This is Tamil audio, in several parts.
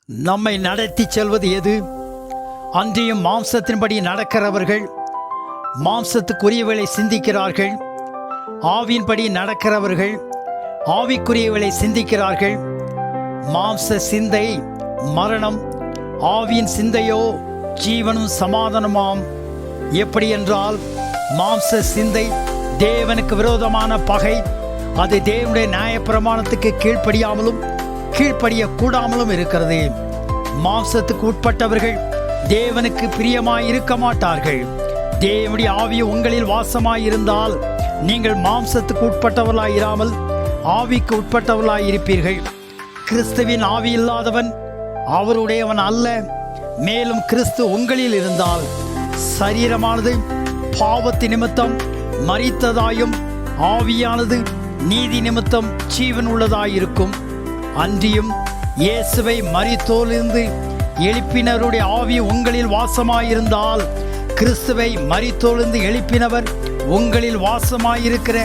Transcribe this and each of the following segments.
நம்மை நடத்தி செல்வது எது? அன்றியும் மாம்சத்தின்படி நடக்கிறவர்கள் மாம்சத்துக்குரியவர்களை சிந்திக்கிறார்கள், ஆவியின்படி நடக்கிறவர்கள் ஆவிக்குரியவர்களை சிந்திக்கிறார்கள். மாம்ச சிந்தை மரணம், ஆவியின் சிந்தையோ ஜீவனும் சமாதானமாம். எப்படி என்றால், மாம்ச சிந்தை தேவனுக்கு விரோதமான பகை. அது தேவனுடைய நியாயப்பிரமாணத்துக்கு கீழ்ப்படியக்கூடாமலும் இருக்கிறது. மாம்சத்துக்கு உட்பட்டவர்கள் தேவனுக்கு பிரியமாய் இருக்க மாட்டார்கள். தேவனுடைய ஆவி உங்களில் வாசமாயிருந்தால் நீங்கள் மாம்சத்துக்கு உட்பட்டவர்களாய் இராமல் ஆவிக்கு உட்பட்டவர்களாய் இருப்பீர்கள். கிறிஸ்துவின் ஆவி இல்லாதவன் அவருடையவன் அல்ல. மேலும் கிறிஸ்து உங்களில் இருந்தால் சரீரமானது பாவத்து நிமித்தம் மரித்ததாயும் ஆவியானது நீதி நிமித்தம் ஜீவன் உள்ளதாயிருக்கும். அன்றியும் இயேசுவை மரித்தோரிலிருந்து எழுப்பினருடைய ஆவி உங்களில் வாசமாயிருந்தால் கிறிஸ்துவை மரித்தோரிலிருந்து எழுப்பினவர் உங்களில் வாசமாயிருக்கிற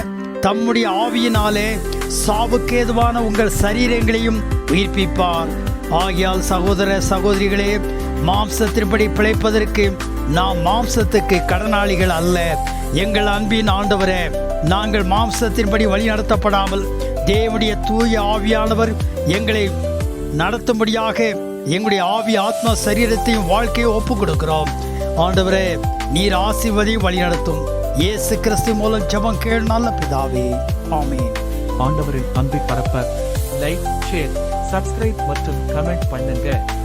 தம்முடைய ஆவியினாலே சாவுக்கேதுவான உங்கள் சரீரங்களையும் உயிர்ப்பிப்பார். ஆகையால் சகோதர சகோதரிகளே, மாம்சத்தின்படி பிழைப்பதற்கு நாம் மாம்சத்துக்கு கடனாளிகள் அல்ல. எங்கள் அன்பின் ஆண்டவரே, நாங்கள் மாம்சத்தின்படி வழி நடத்தப்படாமல் தேவனுடைய தூய ஆவியானவர் எங்களை நடத்தும்படியாக எங்களுடைய ஆவி ஆத்மா சரீரத்தையும் வாழ்க்கையை ஒப்புக் கொடுக்கிறோம். ஆண்டவரே, நீர் ஆசீர்வதியும் வழி நடத்தும். இயேசு கிறிஸ்து மூலம் ஜெபம் கேள் நல்ல பிதாவே, ஆமென். ஆண்டவரின் அன்பை பரப்ப லைக், ஷேர், சப்ஸ்கிரைப் மற்றும் கமெண்ட் பண்ணுங்க.